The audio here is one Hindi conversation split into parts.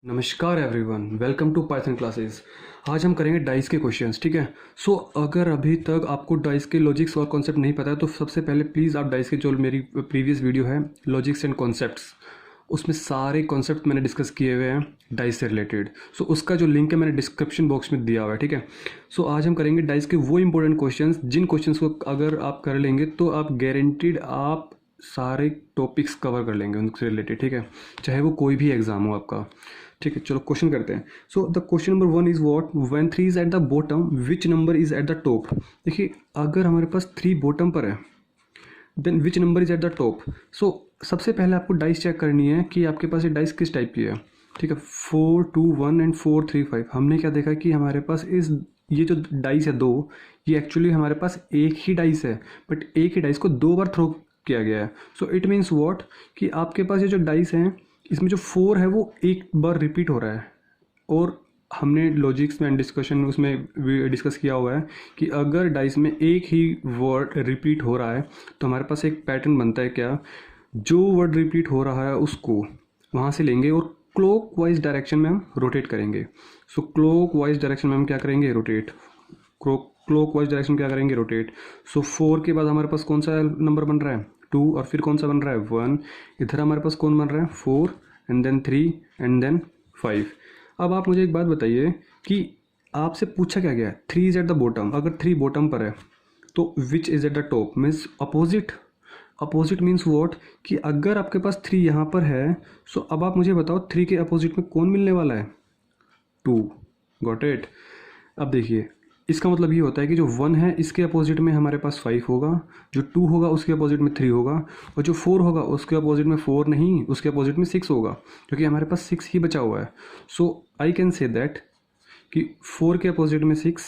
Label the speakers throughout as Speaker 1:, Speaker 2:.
Speaker 1: नमस्कार everyone, welcome to Python classes. आज हम करेंगे डाइस के क्वेश्चंस। ठीक है। सो अगर अभी तक आपको डाइस के लॉजिक्स और कॉन्सेप्ट नहीं पता है तो सबसे पहले प्लीज़ आप डाइस के जो मेरी प्रीवियस वीडियो है लॉजिक्स एंड कॉन्सेप्ट्स, उसमें सारे कॉन्सेप्ट मैंने डिस्कस किए हुए हैं डाइस से रिलेटेड। सो उसका जो लिंक है मैंने डिस्क्रिप्शन बॉक्स में दिया हुआ है। ठीक है। सो आज हम करेंगे डाइस के वो इंपॉर्टेंट क्वेश्चंस जिन क्वेश्चंस को अगर आप कर लेंगे तो आप गारंटीड आप सारे टॉपिक्स कवर कर लेंगे उनसे रिलेटेड। ठीक है, चाहे वो कोई भी एग्जाम हो आपका। ठीक है, चलो क्वेश्चन करते हैं। So the question number 1 is what when 3 is at the bottom which number is at the top. देखिए, अगर हमारे पास 3 बॉटम पर है then which number is at the top. So सबसे पहले आपको डाइस चेक करनी है कि आपके पास ये डाइस किस टाइप की है। ठीक है, 4 2 1 एंड 4 3 5। हमने क्या देखा कि हमारे पास ये जो डाइस है दो, ये एक्चुअली हमारे पास एक ही डाइस है, बट एक ही डाइस को 2 बार थ्रो किया गया है। सो इट मीन्स व्हाट कि आपके पास ये जो डाइस हैं इसमें जो 4 है वो एक बार रिपीट हो रहा है। और हमने लॉजिक्स में डिस्कशन उसमें भी डिस्कस किया हुआ है कि अगर डाइस में एक ही वर्ड रिपीट हो रहा है तो हमारे पास एक पैटर्न बनता है। क्या, जो वर्ड रिपीट हो रहा है उसको वहाँ से लेंगे और क्लॉक वाइज डायरेक्शन में हम रोटेट करेंगे। सो क्लॉक वाइज डायरेक्शन में हम क्या करेंगे, रोटेट। क्लॉक वाइज डायरेक्शन क्या करेंगे, रोटेट। सो 4 के बाद हमारे पास कौन सा नंबर बन रहा है, 2, और फिर कौन सा बन रहा है, 1। इधर हमारे पास कौन बन रहा है, 4 एंड देन 3 एंड देन 5। अब आप मुझे एक बात बताइए कि आपसे पूछा क्या गया है, 3 इज एट द बॉटम। अगर 3 बॉटम पर है तो which is at the top means opposite. Opposite means what कि अगर आपके पास 3 यहाँ पर है, सो अब आप मुझे बताओ 3 के अपोजिट में कौन मिलने वाला है, 2। Got it. अब देखिए, इसका मतलब ये होता है कि जो 1 है इसके अपोजिट में हमारे पास 5 होगा, जो 2 होगा उसके अपोजिट में 3 होगा, और जो 4 होगा उसके अपोजिट में 4 नहीं, उसके अपोजिट में 6 होगा, क्योंकि हमारे पास 6 ही बचा हुआ है। सो आई कैन से दैट कि 4 के अपोजिट में 6,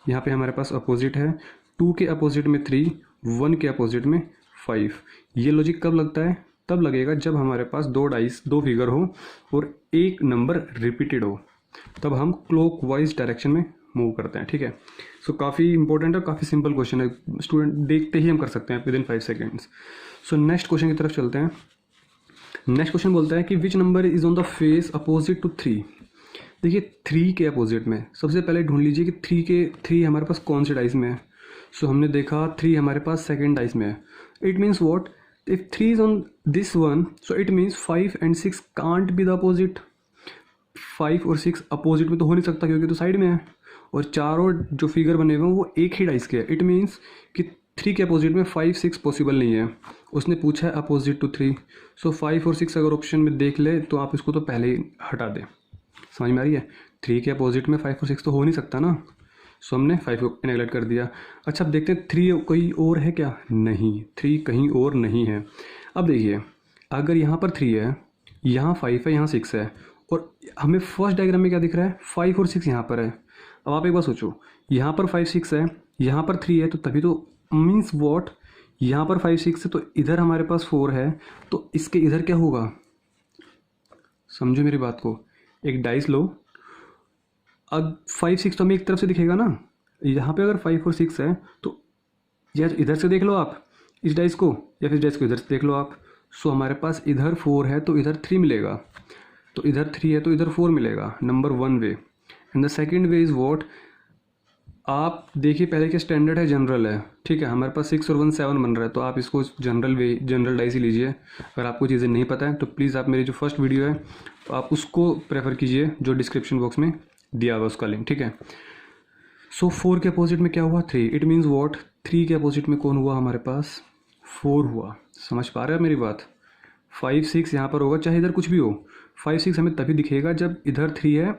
Speaker 1: यहाँ पे हमारे पास अपोजिट है, 2 के अपोजिट में 3, 1 के अपोजिट में 5। ये लॉजिक कब लगता है, तब लगेगा जब हमारे पास 2 डाइस 2 फिगर हो और एक नंबर रिपीटेड हो, तब हम क्लॉक वाइज डायरेक्शन में मूव करते हैं। ठीक है। सो काफ़ी इंपॉर्टेंट और काफ़ी सिंपल क्वेश्चन है, स्टूडेंट देखते ही हम कर सकते हैं within 5 seconds. So next question की तरफ चलते हैं। नेक्स्ट क्वेश्चन बोलता है कि which number is on the face opposite to 3। देखिए, 3 के अपोजिट में सबसे पहले ढूंढ लीजिए कि 3 हमारे पास कौन से डाइस में है। सो हमने देखा 3 हमारे पास सेकेंड डाइस में है। It means what, if 3 is on this one, so it means 5 and 6 can't be the opposite. 5 और 6 अपोजिट में तो हो नहीं सकता क्योंकि तो साइड में है, और चारों जो फिगर बने हुए हैं वो एक ही डाइस के हैं। इट मीन्स कि 3 के अपोजिट में 5 6 पॉसिबल नहीं है। उसने पूछा है अपोजिट टू 3। सो 5 और 6 अगर ऑप्शन में देख ले तो आप इसको तो पहले ही हटा दें। समझ में आ रही है, 3 के अपोजिट में 5 और 6 तो हो नहीं सकता ना। सो हमने 5 को नेगलेक्ट कर दिया। अच्छा, अब देखते हैं 3 कहीं और है क्या, नहीं, 3 कहीं और नहीं है। अब देखिए, अगर यहाँ पर 3 है, यहाँ 5 है, यहाँ 6 है, और हमें फर्स्ट डायग्राम में क्या दिख रहा है, 5 और 6 यहाँ पर है। अब आप एक बार सोचो, यहाँ पर 5 6 है, यहाँ पर 3 है, तो तभी तो मीन्स वॉट, यहाँ पर 5 6 है तो इधर हमारे पास 4 है, तो इसके इधर क्या होगा, समझो मेरी बात को। एक डाइस लो, अब 5 6 तो हमें एक तरफ से दिखेगा ना, यहाँ पे अगर 5 और 6 है तो या इधर से देख लो आप इस डाइस को, या फिर डाइस को इधर से देख लो आप। सो हमारे पास इधर 4 है तो इधर 3 मिलेगा, तो इधर 3 है तो इधर 4 मिलेगा, number 1 way. And the second way is what, आप देखिए पहले के स्टैंडर्ड है, जनरल है। ठीक है, हमारे पास 6 और 1 7 बन रहा है, तो आप इसको जनरल वे, जनरल डाइस ही लीजिए। अगर आपको चीज़ें नहीं पता है तो प्लीज़ आप मेरी जो फर्स्ट वीडियो है तो आप उसको प्रेफर कीजिए, जो डिस्क्रिप्शन बॉक्स में दिया हुआ उसका लिंक। ठीक है। सो 4 के अपोजिट में क्या हुआ, 3। इट मीन्स वॉट, 3 के अपोजिट में कौन हुआ, हमारे पास 4 हुआ। समझ पा रहे हैं मेरी बात। 5 6 यहाँ पर होगा, चाहे इधर कुछ भी हो, 5 6 हमें तभी दिखेगा जब इधर 3 है,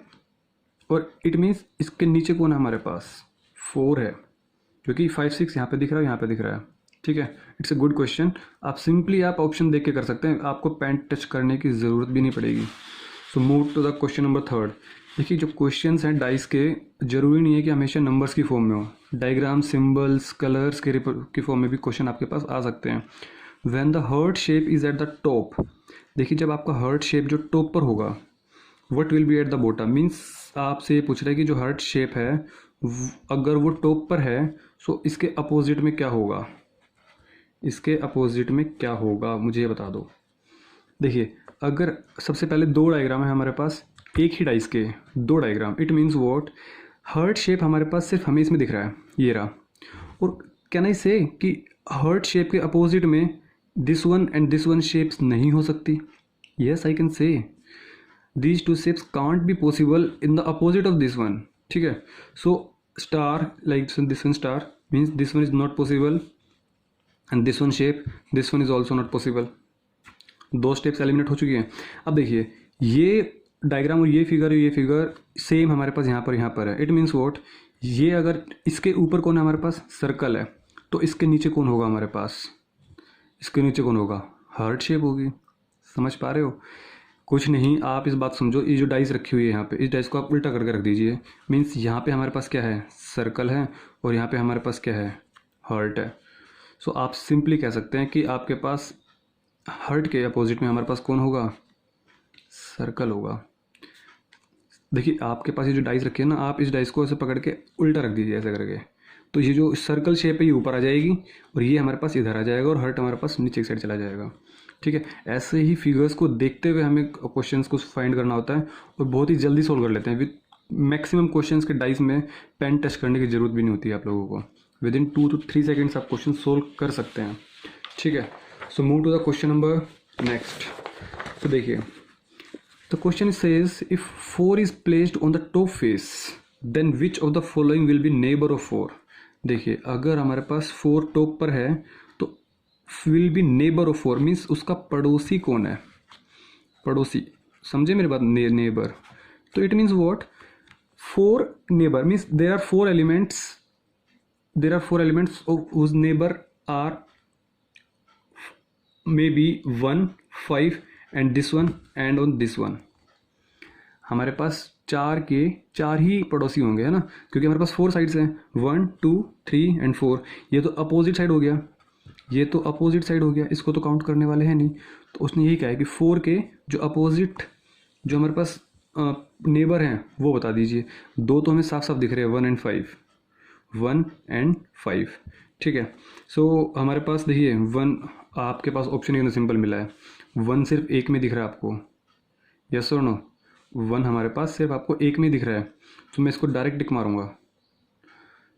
Speaker 1: और इट मीन्स इसके नीचे कौन है, हमारे पास 4 है, क्योंकि 5 6 यहाँ पे दिख रहा है, यहाँ पे दिख रहा है। ठीक है, इट्स अ गुड क्वेश्चन। आप सिंपली आप ऑप्शन देख के कर सकते हैं, आपको पेन टच करने की ज़रूरत भी नहीं पड़ेगी। So move to the question number 3। देखिए, जो क्वेश्चंस हैं डाइस के, ज़रूरी नहीं है कि हमेशा नंबर्स की फॉर्म में हो, डायग्राम, सिम्बल्स, कलर्स की फॉर्म में भी क्वेश्चन आपके पास आ सकते हैं। When the heart shape is eight the top, देखिए जब आपका हार्ट शेप जो टॉप पर होगा, what will be eight the bottom, means आपसे ये पूछ रहा है कि जो हार्ट शेप है अगर वो टॉप पर है, सो इसके अपोजिट में क्या होगा, इसके अपोजिट में क्या होगा, मुझे ये बता दो। देखिए, अगर सबसे पहले दो डायग्राम है हमारे पास एक ही डाइस के, दो diagram, it means what, heart shape हमारे पास सिर्फ हमें इसमें दिख रहा है, ये रहा। और कैन आई से कि हार्ट शेप के अपोजिट में this one and this one shapes नहीं हो सकती? Yes I can say these two shapes can't be possible in the opposite of this one. ठीक है, so star like this one star means this one is not possible and this one shape, this one is also not possible. दो स्टेप्स एलिमिनेट हो चुकी हैं। अब देखिए ये डायग्राम और ये फिगर सेम हमारे पास यहाँ पर है। इट मीन्स वॉट, ये अगर इसके ऊपर कौन है हमारे पास, सर्कल है, तो इसके नीचे कौन होगा हमारे पास, इसके नीचे कौन होगा, हार्ट शेप होगी। समझ पा रहे हो? कुछ नहीं, आप इस बात समझो, ये जो डाइस रखी हुई है यहाँ पे, इस डाइस को आप उल्टा करके रख दीजिए। मीन्स यहाँ पे हमारे पास क्या है, सर्कल है, और यहाँ पे हमारे पास क्या है, हार्ट है। सो आप सिंपली कह सकते हैं कि आपके पास हार्ट के अपोजिट में हमारे पास कौन होगा, सर्कल होगा। देखिए आपके पास ये जो डाइस रखी है ना, आप इस डाइस को ऐसे पकड़ के उल्टा रख दीजिए ऐसे करके, तो ये जो सर्कल शेप है ये ऊपर आ जाएगी और ये हमारे पास इधर आ जाएगा और हार्ट हमारे पास नीचे की साइड चला जाएगा। ठीक है, ऐसे ही फिगर्स को देखते हुए हमें क्वेश्चंस को फाइंड करना होता है और बहुत ही जल्दी सोल्व कर लेते हैं। विद मैक्सिमम क्वेश्चंस के डाइस में पेन टच करने की ज़रूरत भी नहीं होती है आप लोगों को। विद इन 2 to 3 सेकेंड्स आप क्वेश्चन सोल्व कर सकते हैं। ठीक है, so move to the question number next. तो देखिए the question says if 4 is placed on the top face then which of the following will be neighbour of 4। देखिए अगर हमारे पास 4 टॉप पर है तो will be neighbour of 4 means उसका पड़ोसी कौन है, पड़ोसी, समझे मेरी बात, नेबर। तो it means what, 4 neighbour means there are 4 elements of whose neighbor are maybe 1, 5 and this one and on this one। हमारे पास 4 ही पड़ोसी होंगे, है ना, क्योंकि हमारे पास 4 साइड्स हैं, 1, 2, 3 and 4। ये तो अपोजिट साइड हो गया, ये तो अपोजिट साइड हो गया, इसको तो काउंट करने वाले हैं नहीं। तो उसने यही कहा है कि 4 के जो अपोजिट जो हमारे पास नेबर हैं वो बता दीजिए। दो तो हमें साफ साफ दिख रहे हैं, 1 and 5। ठीक है, सो हमारे पास देखिए 1, आपके पास ऑप्शन एकदम सिंपल मिला है, 1 सिर्फ एक में दिख रहा है आपको, यस और नो, 1 हमारे पास सिर्फ आपको एक में दिख रहा है, तो मैं इसको डायरेक्ट टिक मारूंगा।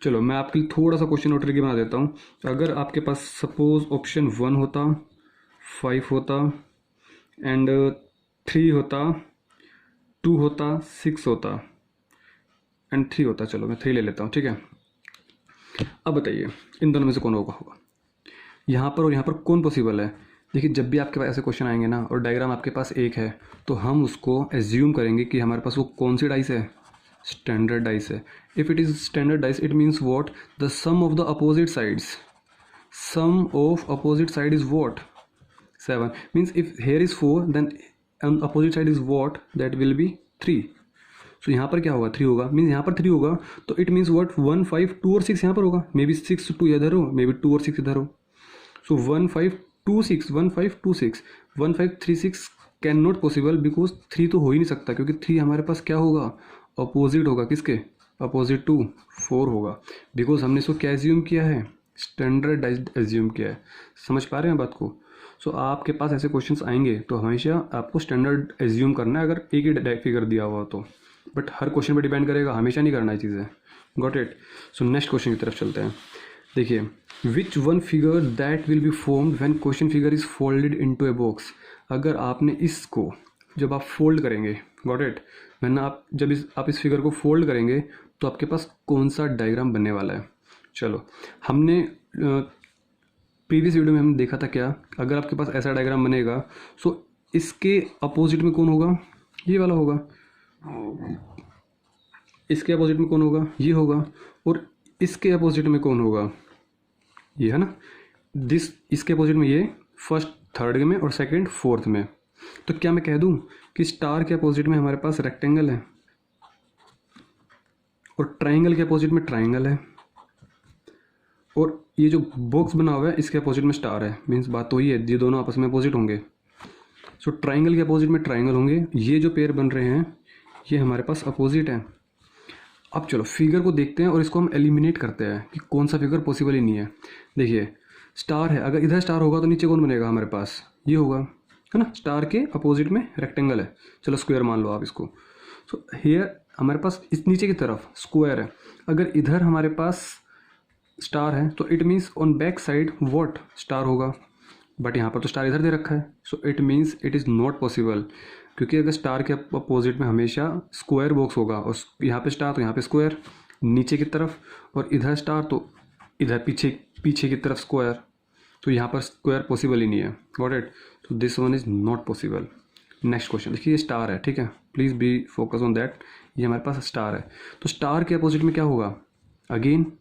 Speaker 1: चलो मैं आपके लिए थोड़ा सा क्वेश्चन और ट्रिकी बना देता हूँ। अगर आपके पास सपोज ऑप्शन 1 होता, 5 होता एंड 3 होता, 2 होता, 6 होता एंड 3 होता, चलो मैं 3 ले लेता हूँ। ठीक है, अब बताइए इन दोनों में से कौन होगा यहाँ पर और यहाँ पर कौन पॉसिबल है। देखिए जब भी आपके पास ऐसे क्वेश्चन आएंगे ना और डायग्राम आपके पास एक है तो हम उसको एज्यूम करेंगे कि हमारे पास वो कौन सी डाइस है, स्टैंडर्ड डाइस है। If it is standard dice it means what, the sum of the opposite sides, sum of opposite side is what, 7 means if here is 4 then opposite side is what, that will be 3। So यहाँ पर क्या होगा, 3 होगा, मीन्स यहाँ पर 3 होगा, तो इट मीन्स व्हाट, 1, 5, 2 और 6 यहाँ पर होगा, मे बी 6, 2 इधर हो, मे बी 2 और 6 इधर हो। सो 1, 5, 2, 6, 1, 5, 2, 6, 1, 5, 3, 6 कैन नॉट पॉसिबल बिकॉज 3 तो हो ही नहीं सकता, क्योंकि 3 हमारे पास क्या होगा, अपोजिट होगा, किसके अपोजिट टू 4 होगा, बिकॉज हमने इसको क्या एज्यूम किया है, स्टैंडर्डाइज्ड एज्यूम किया है। समझ पा रहे हैं बात को? सो आपके पास ऐसे क्वेश्चंस आएंगे तो हमेशा आपको स्टैंडर्ड एज्यूम करना है अगर एक ही फिगर दिया हुआ तो, बट हर क्वेश्चन पे डिपेंड करेगा, हमेशा नहीं करना है चीज़ें। Got it? So next question की तरफ चलते हैं। देखिए which one figure that will be formed when question figure is folded into a box. अगर आपने इसको जब आप फोल्ड करेंगे, गॉट इट, वरना आप जब आप इस फिगर को फोल्ड करेंगे तो आपके पास कौन सा डायग्राम बनने वाला है। चलो हमने प्रीवियस वीडियो में हमने देखा था क्या, अगर आपके पास ऐसा डायग्राम बनेगा सो इसके अपोजिट में कौन होगा, ये वाला होगा, इसके अपोजिट में कौन होगा, ये होगा, और इसके अपोजिट में कौन होगा, ये है ना, इसके अपोजिट में ये, फर्स्ट थर्ड में और सेकंड फोर्थ में। तो क्या मैं कह दूं कि स्टार के अपोजिट में हमारे पास रेक्टेंगल है और ट्राइंगल के अपोजिट में ट्राइंगल है, और ये जो बॉक्स बना हुआ है इसके अपोजिट में स्टार है, मीन्स बात तो ही है, ये दोनों आपस में अपोजिट होंगे। सो ट्राइंगल के अपोजिट में ट्राइंगल होंगे, ये जो पेयर बन रहे हैं ये हमारे पास अपोजिट है। अब चलो फिगर को देखते हैं और इसको हम एलिमिनेट करते हैं कि कौन सा फिगर पॉसिबल ही नहीं है। देखिए स्टार है, अगर इधर स्टार होगा तो नीचे कौन बनेगा हमारे पास, ये होगा, है ना, स्टार के अपोजिट में रेक्टेंगल है, चलो स्क्वायर मान लो आप इसको। सो हियर हमारे पास इस नीचे की तरफ स्क्वायर है, अगर इधर हमारे पास स्टार है तो it means on back side what star होगा, बट यहाँ पर तो स्टार इधर दे रखा है, so it means it is not possible, क्योंकि अगर स्टार के अपोजिट में हमेशा स्क्वायर बॉक्स होगा और यहाँ पे स्टार तो यहाँ पे स्क्वायर नीचे की तरफ, और इधर स्टार तो इधर पीछे पीछे की तरफ स्क्वायर, तो यहाँ पर स्क्वायर पॉसिबल ही नहीं है। गॉट इट, तो this one is not possible. Next question देखिए, ये स्टार है, ठीक है, please be focus on that, ये हमारे पास स्टार है, तो स्टार के अपोजिट में क्या होगा, अगेन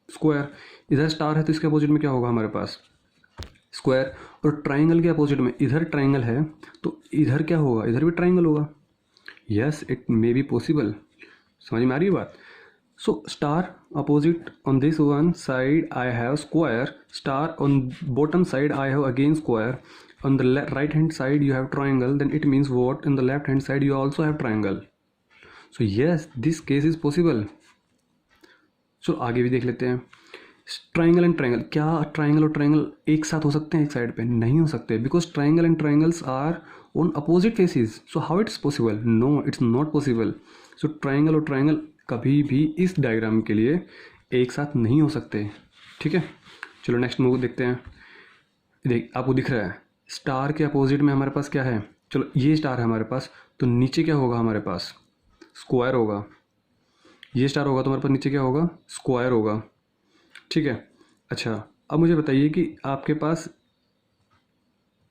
Speaker 1: स्क्वायर, इधर स्टार है तो इसके अपोजिट में क्या होगा हमारे पास स्क्वायर, और ट्राइंगल के अपोजिट में इधर ट्राइंगल है तो इधर क्या होगा, इधर भी ट्राइंगल होगा। Yes it may be possible, समझ में आ रही है बात। So star opposite on this one side I have square, star on bottom side I have again square, on the right hand side you have triangle, then it means what, in the left hand side you also have triangle, so yes this case is possible। so आगे भी देख लेते हैं, ट्राइंगल एंड ट्राइंगल, क्या ट्राइंगल और ट्राइंगल एक साथ हो सकते हैं एक साइड पे, नहीं हो सकते, because triangle and triangles are on opposite faces, so how it's possible, no it's not possible. So triangle और ट्राइंगल कभी भी इस डायग्राम के लिए एक साथ नहीं हो सकते, ठीक है। चलो नेक्स्ट मूव देखते हैं, देख आपको दिख रहा है स्टार के अपोजिट में हमारे पास क्या है, चलो ये स्टार है हमारे पास, तो नीचे क्या होगा हमारे पास स्क्वायर होगा, ये स्टार होगा तो हमारे पास नीचे क्या होगा स्क्वायर होगा, ठीक है। अच्छा अब मुझे बताइए कि आपके पास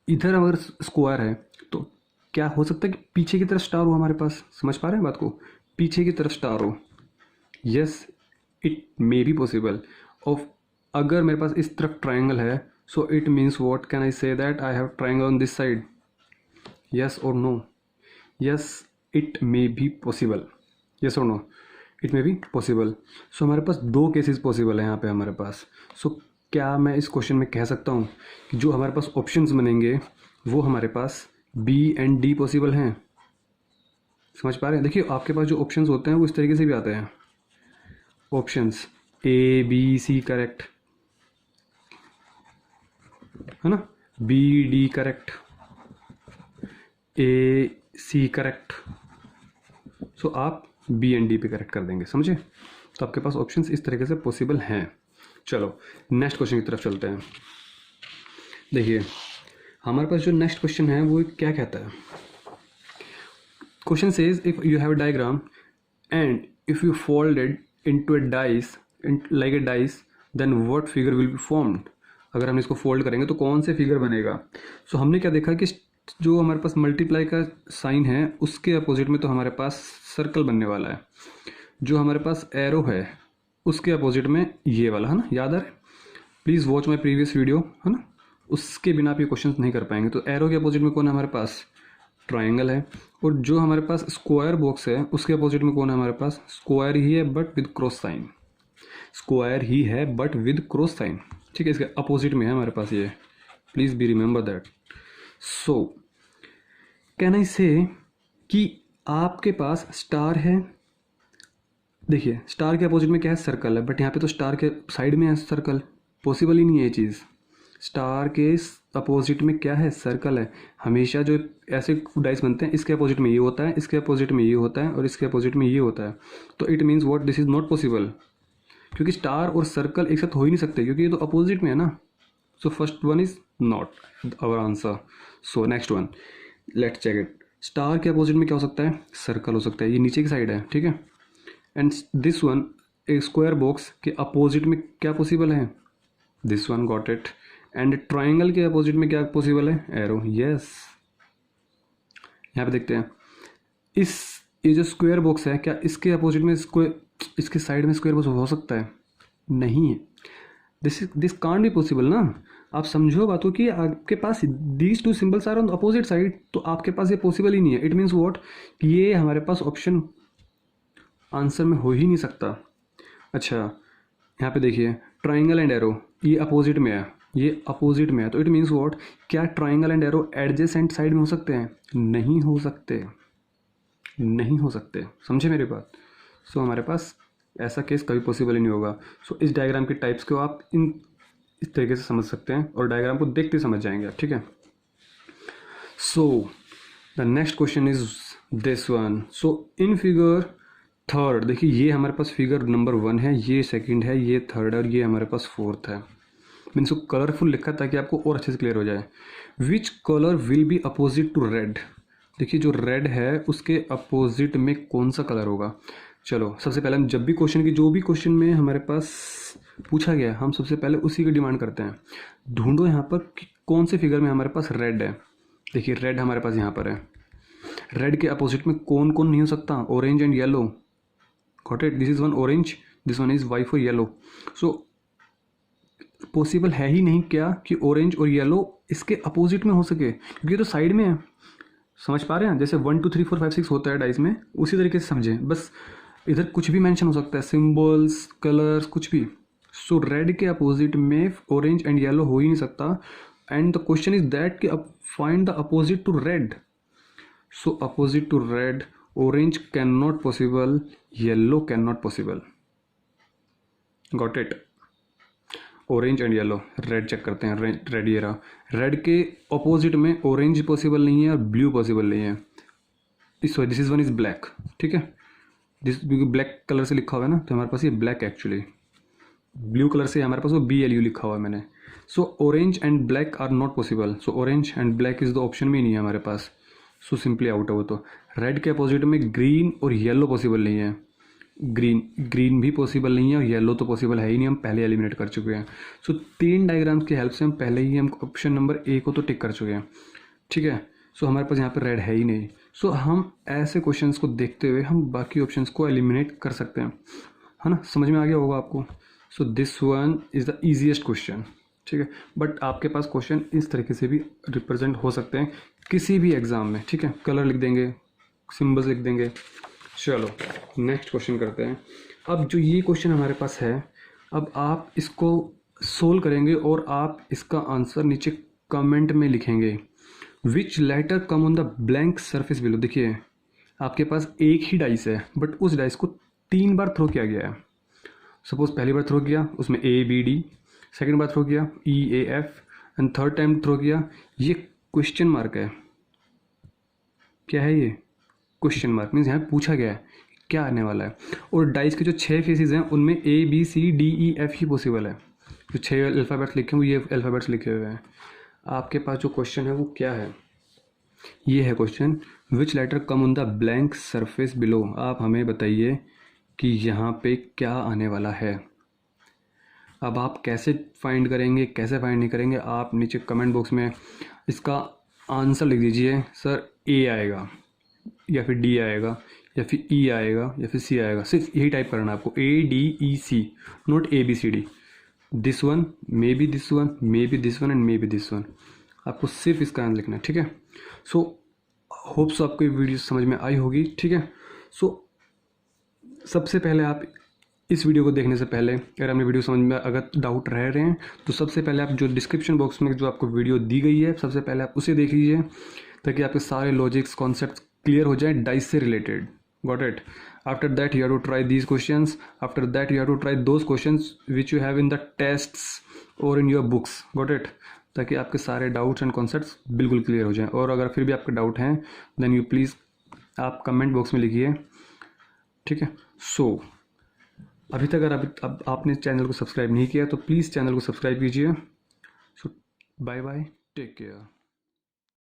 Speaker 1: इधर अगर स्क्वायर है तो क्या हो सकता है कि पीछे की तरफ स्टार हो हमारे पास, समझ पा रहे हैं बात को, पीछे की तरफ स्टार हो, yes it may be possible. Of अगर मेरे पास इस तरफ ट्राइंगल है, so it means what can I say that I have triangle on this side, yes or no, yes it may be possible, yes or no it may be possible। so हमारे पास दो केसेस पॉसिबल है यहाँ पे हमारे पास। so क्या मैं इस क्वेश्चन में कह सकता हूँ कि जो हमारे पास ऑप्शंस बनेंगे वो हमारे पास बी एंड डी पॉसिबल हैं, समझ पा रहे हैं। देखिए आपके पास जो ऑप्शंस होते हैं वो इस तरीके से भी आते हैं, options A B C correct है ना, B D correct, A C correct, so आप बी एंड डी पे करेक्ट कर देंगे, समझे। तो आपके पास ऑप्शंस इस तरीके से पॉसिबल हैं। चलो नेक्स्ट क्वेश्चन की तरफ चलते हैं। देखिए हमारे पास जो नेक्स्ट क्वेश्चन है वो क्या कहता है, question says if you have a diagram and if you folded into a dice like a dice then what figure will be formed, अगर हम इसको फोल्ड करेंगे तो कौन से फिगर बनेगा। सो हमने क्या देखा कि जो हमारे पास मल्टीप्लाई का साइन है उसके अपोजिट में तो हमारे पास सर्कल बनने वाला है, जो हमारे पास एरो है उसके अपोजिट में ये वाला है ना, याद आ रहा है, please watch my previous video है ना, उसके बिना आप ये क्वेश्चन नहीं कर पाएंगे। तो एरो के अपोजिट में कौन है हमारे पास ट्राइंगल है, और जो हमारे पास स्क्वायर बॉक्स है उसके अपोजिट में कौन है हमारे पास स्क्वायर ही है but with cross sign, square ही है बट विद क्रॉस साइन, ठीक है, इसके अपोजिट में है हमारे पास ये, please be remember that. So can I say कि आपके पास स्टार है, देखिए स्टार के अपोजिट में क्या है सर्कल है, बट यहाँ पे तो स्टार के साइड में है सर्कल, पॉसिबल ही नहीं है ये चीज़। स्टार के अपोजिट में क्या है सर्कल है, हमेशा जो ऐसे डाइस बनते हैं इसके अपोजिट में ये होता है, इसके अपोजिट में ये होता है और इसके अपोजिट में ये होता है, तो it means what, this is not possible, क्योंकि स्टार और सर्कल एक साथ हो ही नहीं सकते क्योंकि ये तो अपोजिट में है ना। So first one is not our answer. So next one let's check it, star के अपोजिट में क्या हो सकता है सर्कल हो सकता है, ये नीचे की साइड है, ठीक है, एंड दिस वन एक स्क्वायर बॉक्स के अपोजिट में क्या पॉसिबल है, this one, got it, and triangle के अपोजिट में क्या पॉसिबल है एरो, यस। यहाँ पे देखते हैं इस ये जो स्क्वायर बॉक्स है क्या इसके अपोजिट में स्क्वायर, इसके साइड में स्क्वायर बॉक्स हो सकता है, नहीं है, दिस कांट बी पॉसिबल ना। आप समझो बातों कि आपके पास these two symbols are on opposite side, तो आपके पास ये पॉसिबल ही नहीं है, इट मीन्स व्हाट कि ये हमारे पास ऑप्शन आंसर में हो ही नहीं सकता। अच्छा यहाँ पे देखिए ट्राइंगल एंड एरो ये अपोजिट में है, ये अपोजिट में है, तो इट मीन्स व्हाट क्या triangle and arrow adjacent side में हो सकते हैं, नहीं हो सकते, नहीं हो सकते, समझे मेरी बात। सो हमारे पास ऐसा केस कभी पॉसिबल ही नहीं होगा। सो इस डायग्राम के टाइप्स को आप इस तरीके से समझ सकते हैं और डायग्राम को देखते समझ जाएंगे आप, ठीक है। So the next question is this one. So in figure third देखिए, ये हमारे पास फिगर नंबर 1 है, ये सेकंड है, ये थर्ड है और ये हमारे पास फोर्थ है. मैंने इसको कलरफुल लिखा ताकि आपको और अच्छे से क्लियर हो जाए. Which colour will be opposite to red. देखिए जो रेड है उसके अपोजिट में कौन सा कलर होगा. चलो सबसे पहले हम जब भी क्वेश्चन की जो भी क्वेश्चन में हमारे पास पूछा गया हम सबसे पहले उसी की डिमांड करते हैं. ढूंढो यहाँ पर कि कौन से फिगर में हमारे पास रेड है. देखिए रेड हमारे पास यहाँ पर है. रेड के अपोजिट में कौन कौन नहीं हो सकता. Orange and yellow. Got it. This is one orange, this one is Y for yellow. So possible है ही नहीं क्या कि ऑरेंज और येलो इसके अपोजिट में हो सके, क्योंकि ये तो साइड में है. समझ पा रहे हैं. जैसे 1 2 3 4 5 6 होता है डाइस में, उसी तरीके से समझें. बस इधर कुछ भी मेंशन हो सकता है, सिंबल्स, कलर्स, कुछ भी. सो रेड के अपोजिट में ऑरेंज एंड येलो हो ही नहीं सकता. And the question is that कि अब find the opposite to red. So opposite to red orange can not possible, yellow can not possible. Got it. Orange and yellow. Red check करते हैं. रेड ये रहा. रेड के अपोजिट में ऑरेंज पॉसिबल नहीं है और ब्लू पॉसिबल नहीं है. Sorry this is one is black. ठीक है. दिस क्योंकि ब्लैक कलर से लिखा हुआ है ना, तो हमारे पास ये ब्लैक एक्चुअली. ब्लू कलर से हमारे पास वो BLU लिखा हुआ है मैंने. So orange and black are not possible. So orange and black is the option में ही नहीं है हमारे पास. सो सिंपली आउट है वो. तो रेड के अपोजिट में ग्रीन और येलो पॉसिबल नहीं है. ग्रीन भी पॉसिबल नहीं है और येलो तो पॉसिबल है ही नहीं, हम पहले एलिमिनेट कर चुके हैं. सो 3 डायग्राम्स की हेल्प से हम पहले ही हम ऑप्शन नंबर A को तो टिक कर चुके हैं. ठीक है. सो हमारे पास यहाँ पर रेड है ही नहीं. सो हम ऐसे क्वेश्चंस को देखते हुए हम बाकी ऑप्शंस को एलिमिनेट कर सकते हैं, है ना. समझ में आ गया होगा आपको. So this one is the easiest question. ठीक है. बट आपके पास क्वेश्चन इस तरीके से भी रिप्रेजेंट हो सकते हैं किसी भी एग्जाम में. ठीक है. कलर लिख देंगे, सिम्बल्स लिख देंगे. चलो नेक्स्ट क्वेश्चन करते हैं. अब जो ये क्वेश्चन हमारे पास है, अब आप इसको सोल्व करेंगे और आप इसका आंसर नीचे कमेंट में लिखेंगे. Which letter come on the blank surface below. देखिए आपके पास एक ही डाइस है बट उस डाइस को 3 बार थ्रो किया गया है. सपोज पहली बार थ्रो किया उसमें ABD, सेकेंड बार थ्रो किया EAF and third time throw किया. ये क्वेश्चन मार्क है. क्या है ये? Question mark. मीन्स यहाँ पूछा गया है क्या आने वाला है. और डाइस के जो 6 फेसेस हैं उनमें ABCDEF ही पॉसिबल है. जो 6 अल्फ़ाबेट्स लिखे हुए, ये अल्फ़ाबेट्स लिखे हुए हैं. आपके पास जो क्वेश्चन है वो क्या है? ये है question. Which letter come on the blank surface below. आप हमें बताइए कि यहाँ पे क्या आने वाला है. अब आप कैसे फाइंड करेंगे, कैसे फाइंड नहीं करेंगे, आप नीचे कमेंट बॉक्स में इसका आंसर लिख दीजिए. सर A आएगा या फिर D आएगा या फिर E आएगा या फिर C आएगा. सिर्फ यही टाइप करना है आपको, ADEC, not ABCD. This one, may be this one, may be this one and may be this one. आपको सिर्फ इसका आंसर लिखना है. ठीक है. सो होप्स आपको ये वीडियो समझ में आई होगी. ठीक है. सो सबसे पहले आप इस वीडियो को देखने से पहले अगर आपने वीडियो समझ में अगर डाउट रह रहे हैं तो सबसे पहले आप जो डिस्क्रिप्शन बॉक्स में जो आपको वीडियो दी गई है सबसे पहले आप उसे देख लीजिए ताकि आपके सारे लॉजिक्स कॉन्सेप्ट क्लियर हो जाए डाइस से related. Got it. After that you have to try these questions. After that you have to try those questions which you have in the tests और in your books. Got it. ताकि आपके सारे डाउट्स एंड कॉन्सेप्ट्स बिल्कुल क्लियर हो जाएं. और अगर फिर भी आपके डाउट हैं देन यू प्लीज़ आप कमेंट बॉक्स में लिखिए. ठीक है. सो अभी तक अगर अब आपने चैनल को सब्सक्राइब नहीं किया तो प्लीज़ चैनल को सब्सक्राइब कीजिए. सो बाय बाय, टेक केयर.